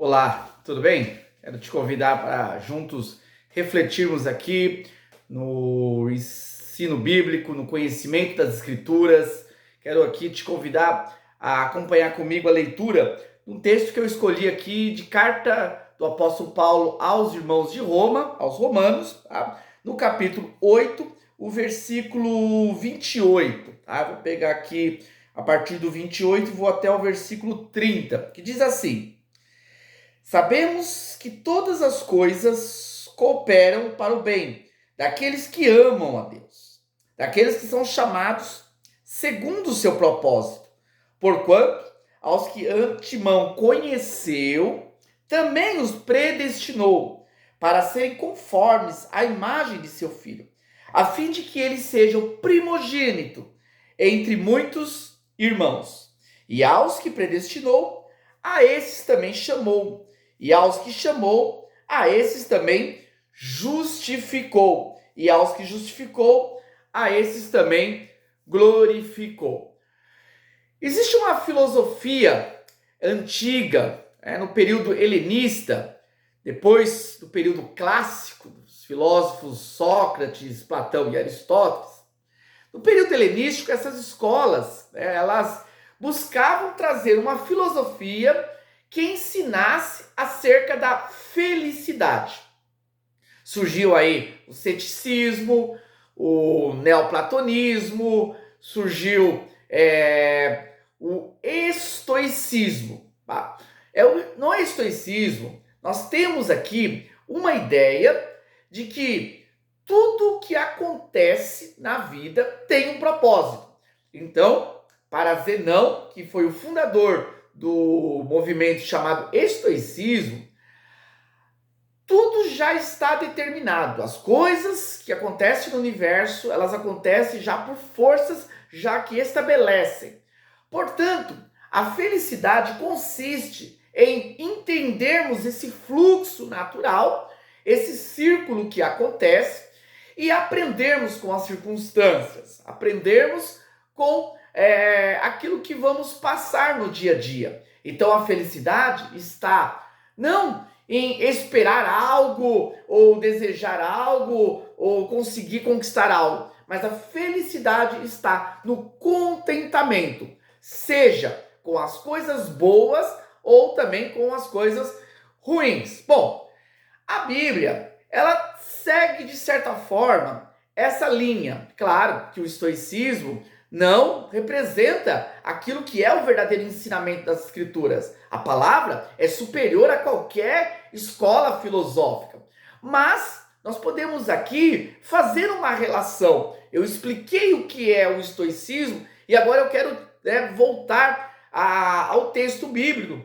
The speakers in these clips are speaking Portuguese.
Olá, tudo bem? Quero te convidar para juntos refletirmos aqui no ensino bíblico, no conhecimento das Escrituras. Quero aqui te convidar a acompanhar comigo a leitura de um texto que eu escolhi aqui de carta do apóstolo Paulo aos irmãos de Roma, aos romanos, tá? No capítulo 8, o versículo 28. Tá? Vou pegar aqui a partir do 28 e vou até o versículo 30, que diz assim: Sabemos que todas as coisas cooperam para o bem daqueles que amam a Deus, daqueles que são chamados segundo o seu propósito. Porquanto, aos que antemão conheceu, também os predestinou para serem conformes à imagem de seu Filho, a fim de que ele seja o primogênito entre muitos irmãos. E aos que predestinou, a esses também chamou. E aos que chamou, a esses também justificou. E aos que justificou, a esses também glorificou. Existe uma filosofia antiga, no período helenista, depois do período clássico, dos filósofos Sócrates, Platão e Aristóteles. No período helenístico, essas escolas, elas buscavam trazer uma filosofia que ensinasse acerca da felicidade. Surgiu aí o ceticismo, o neoplatonismo, surgiu o estoicismo. Tá? No estoicismo, nós temos aqui uma ideia de que tudo que acontece na vida tem um propósito. Então, para Zenão, que foi o fundador do movimento chamado estoicismo, tudo já está determinado. As coisas que acontecem no universo, elas acontecem já por forças já que estabelecem. Portanto, a felicidade consiste em entendermos esse fluxo natural, esse círculo que acontece e aprendermos com as circunstâncias, aprendermos com aquilo que vamos passar no dia a dia. Então a felicidade está não em esperar algo, ou desejar algo, ou conseguir conquistar algo, mas a felicidade está no contentamento, seja com as coisas boas ou também com as coisas ruins. Bom, a Bíblia, ela segue de certa forma essa linha. Claro que o estoicismo não representa aquilo que é o verdadeiro ensinamento das Escrituras. A palavra é superior a qualquer escola filosófica. Mas nós podemos aqui fazer uma relação. Eu expliquei o que é o estoicismo e agora eu quero voltar ao texto bíblico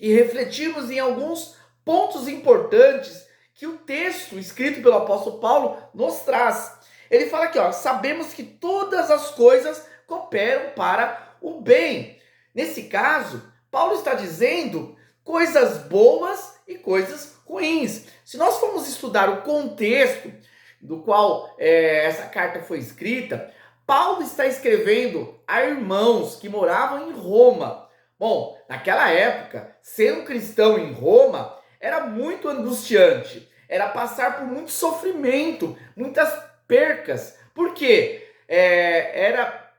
e refletirmos em alguns pontos importantes que o texto escrito pelo apóstolo Paulo nos traz. Ele fala aqui, sabemos que todas as coisas cooperam para o bem. Nesse caso, Paulo está dizendo coisas boas e coisas ruins. Se nós formos estudar o contexto do qual essa carta foi escrita, Paulo está escrevendo a irmãos que moravam em Roma. Bom, naquela época, ser um cristão em Roma era muito angustiante, era passar por muito sofrimento, muitas percas, porque era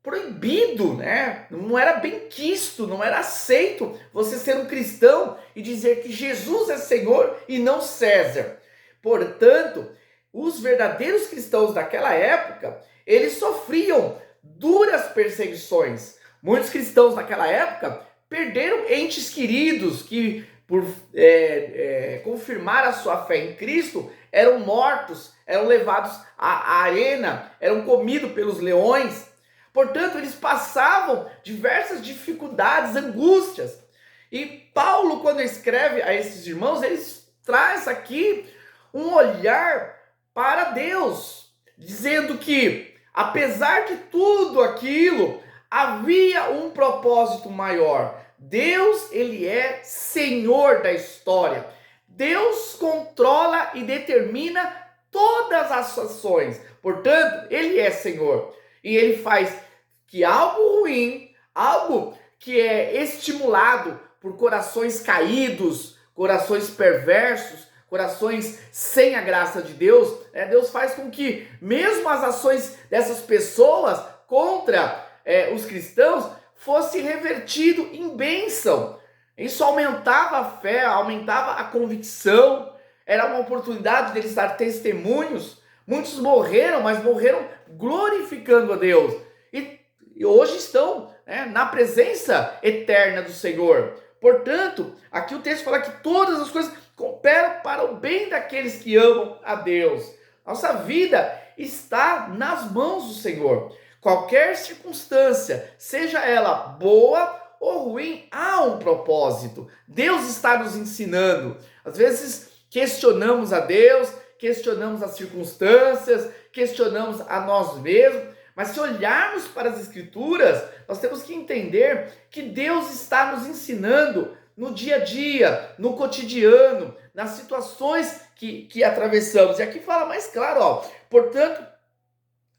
proibido, né? Não era bem quisto, não era aceito você ser um cristão e dizer que Jesus é Senhor e não César. Portanto, os verdadeiros cristãos daquela época, eles sofriam duras perseguições. Muitos cristãos naquela época perderam entes queridos que, por confirmar a sua fé em Cristo, eram mortos, eram levados à arena, eram comidos pelos leões. Portanto, eles passavam diversas dificuldades, angústias. E Paulo, quando escreve a esses irmãos, ele traz aqui um olhar para Deus, dizendo que, apesar de tudo aquilo, havia um propósito maior. Deus, ele é Senhor da história. Deus controla e determina todas as ações. Portanto, ele é Senhor. E ele faz que algo ruim, algo que é estimulado por corações caídos, corações perversos, corações sem a graça de Deus, Deus faz com que mesmo as ações dessas pessoas contra os cristãos fosse revertido em bênção. Isso aumentava a fé, aumentava a convicção, era uma oportunidade deles dar testemunhos. Muitos morreram, mas morreram glorificando a Deus. E hoje estão na presença eterna do Senhor. Portanto, aqui o texto fala que todas as coisas cooperam para o bem daqueles que amam a Deus. Nossa vida está nas mãos do Senhor. Qualquer circunstância, seja ela boa ou ruim, há um propósito. Deus está nos ensinando. Às vezes questionamos a Deus, questionamos as circunstâncias, questionamos a nós mesmos, mas se olharmos para as Escrituras, nós temos que entender que Deus está nos ensinando no dia a dia, no cotidiano, nas situações que atravessamos. E aqui fala mais claro, portanto,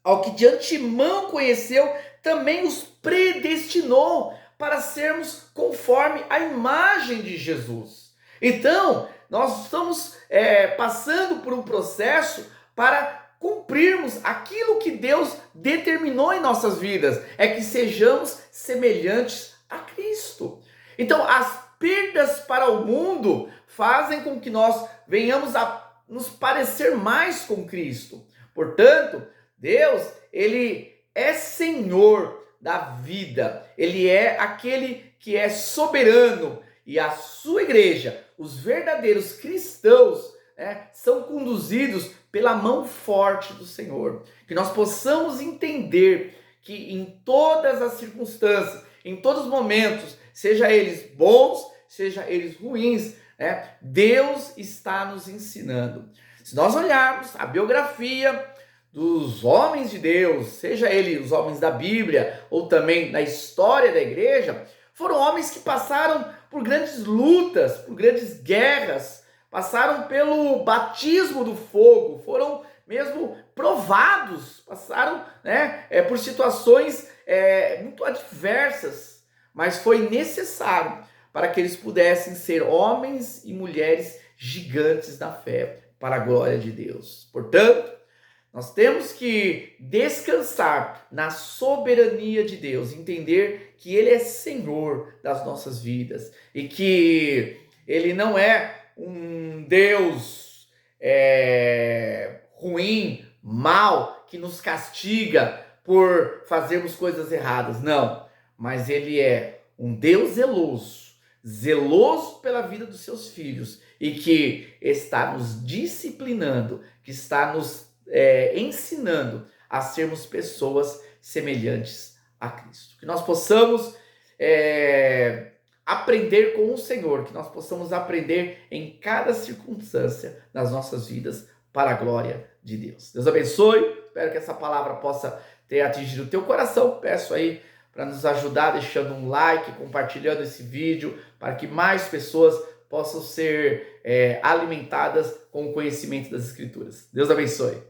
ao que de antemão conheceu, também os predestinou para sermos conforme a imagem de Jesus. Então, nós estamos passando por um processo para cumprirmos aquilo que Deus determinou em nossas vidas, que sejamos semelhantes a Cristo. Então, as perdas para o mundo fazem com que nós venhamos a nos parecer mais com Cristo. Portanto, Deus, Ele é Senhor da vida, Ele é aquele que é soberano, e a sua igreja, os verdadeiros cristãos, são conduzidos pela mão forte do Senhor. Que nós possamos entender que em todas as circunstâncias, em todos os momentos, seja eles bons, seja eles ruins, Deus está nos ensinando. Se nós olharmos a biografia dos homens de Deus, seja eles os homens da Bíblia ou também na história da igreja, foram homens que passaram por grandes lutas, por grandes guerras, passaram pelo batismo do fogo, foram mesmo provados, passaram por situações muito adversas, mas foi necessário para que eles pudessem ser homens e mulheres gigantes na fé, para a glória de Deus. Portanto, nós temos que descansar na soberania de Deus, entender que Ele é Senhor das nossas vidas e que Ele não é um Deus ruim, mau, que nos castiga por fazermos coisas erradas. Não, mas Ele é um Deus zeloso pela vida dos seus filhos e que está nos disciplinando, que está nos ensinando a sermos pessoas semelhantes a Cristo. Que nós possamos aprender com o Senhor, que nós possamos aprender em cada circunstância das nossas vidas para a glória de Deus. Deus abençoe, espero que essa palavra possa ter atingido o teu coração. Peço aí para nos ajudar deixando um like, compartilhando esse vídeo, para que mais pessoas possam ser alimentadas com o conhecimento das Escrituras. Deus abençoe.